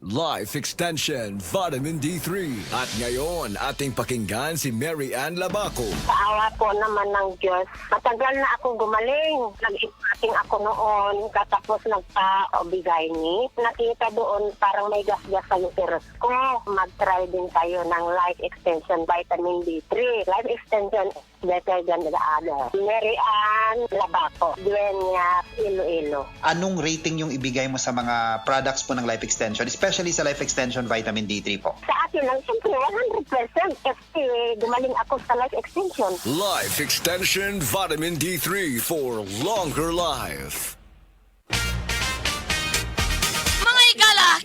Life Extension Vitamin D3. At ngayon, ating pakinggan si Mary Ann Labaco. Sa awa po naman ng Diyos, matagal na akong gumaling. Nag-ipating ako noon, katapos nagpa-obigay ni. Nakita doon parang may gas-gas sa uterus ko. Mag-try din tayo ng Life Extension Vitamin D3. Life Extension is better than the other. Mary Ann Labaco, Dueñas, Iloilo. Anong rating yung ibigay mo sa mga products po ng Life Extension, especially sa Life Extension Vitamin D3 po? Sa akin lang, siyempre, 100% kasi gumaling ako sa Life Extension. Life Extension Vitamin D3 for longer life.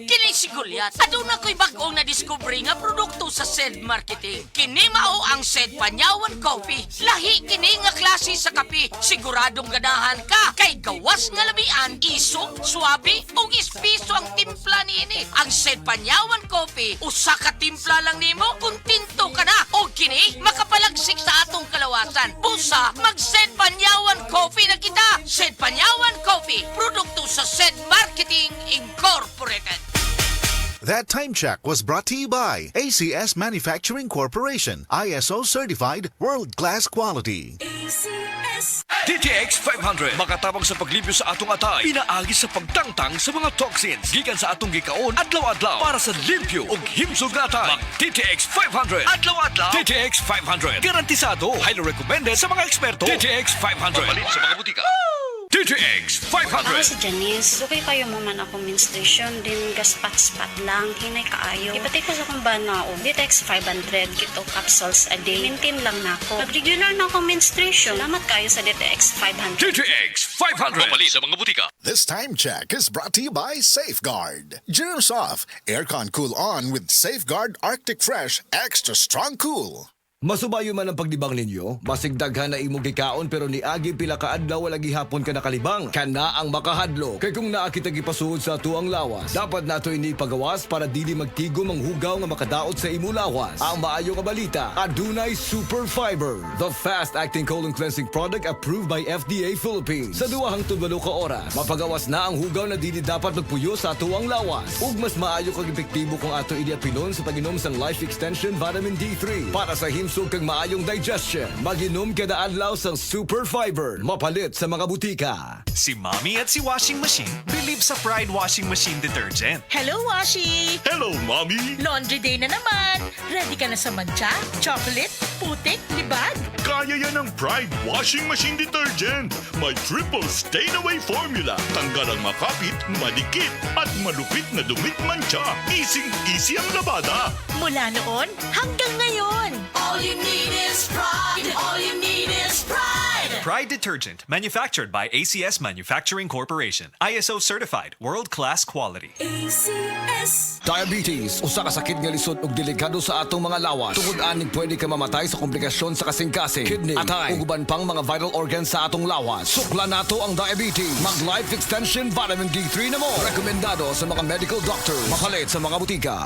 Kini si Goliath. Aduna ko'y bagong na-discovery nga produkto sa SED Marketing. Kini mao ang SED Panyawan Coffee. Lahi kini nga klase sa kape. Siguradong ganahan ka. Kay gawas nga labian, isog, suabe, ug espiso ang timpla niini. Ang SED Panyawan Coffee, usa ka timpla lang nimo, kuntinto ka na. O kini, makapalagsik sa atong kalawasan. Busa, mag-SED Panyawan Coffee na kita. SED Panyawan Coffee, produkto sa SED Marketing Incorporated. That time check was brought to you by ACS Manufacturing Corporation, ISO certified world-class quality. ACS. DTX 500 makatabang sa paglibyo sa atong atay, pinaagi sa pagtangtang sa mga toxins gikan sa atong gikaon adlaw-adlaw para sa limpyo ug himsog nga atay. Mag DTX 500 adlaw-adlaw. DTX 500 garantisado, highly recommended sa mga eksperto. DTX 500 mabalin sa mga butika. DTX 500. Ako si Janice. Lukay kayo mo man ako menstruation, din gaspat-spat lang, hinay kaayo. Ipatay ko sa kong banao. DTX 500, kito capsules a day. Maintain lang na ako. Pag-regular na ako menstruation, salamat kayo sa DTX 500. DTX 500 mabalin sa mga butika. This time check is brought to you by Safeguard. Germs off, aircon cool on with Safeguard Arctic Fresh Extra Strong Cool. Masubayo man ang pagdibang ninyo, masigdaghan na imong gikaon pero niagi pila ka adlaw wala gihapon ka nakalibang. Kana ang makahadlo. Kay kung naa kita gipasuod sa tuang lawas, dapat nato ini pagawas para dili magtigom ang hugaw nga makadaot sa imo lawas. Ang maayo nga balita, adunay Super Fiber, the fast-acting colon cleansing product approved by FDA Philippines. Sa duwahang tudwalo ka oras, mapagawas na ang hugaw na dili dapat magpuyo sa tuang lawas. Ug mas maayo kag epektibo kung ato ini apilon sa pag-inom sang Life Extension Vitamin D3 para sa himsog kag maayong digestion. Mag-inom kada adlaw sang Super Fiber, mapalit sa mga butika. Si Mommy at si Washing Machine believe sa Pride Washing Machine Detergent. Hello, Washi! Hello, Mommy! Laundry day na naman! Ready ka na sa mancha, chocolate, putik, libag? Kaya yan ang Pride Washing Machine Detergent. May triple stain-away formula. Tanggal ang makapit, madikit, at malupit na dumit mancha. Easy ang labada. Mula noon hanggang ngayon. All you need is pride. All you need is pride. Pride Detergent, manufactured by ACS Manufacturing Corporation. ISO certified, world-class quality. ACS. Diabetes, usa ka sakit nga lisod ug delikado sa atong mga lawas. Tungod anig pwede ka mamatay sa komplikasyon sa kasing-kasing, kidney, atay, ug uban pang mga vital organs sa atong lawas. Sukla nato ang diabetes. Mag Life Extension Vitamin D3 na mo. Rekomendado sa mga medical doctors. Mapalit sa mga butika.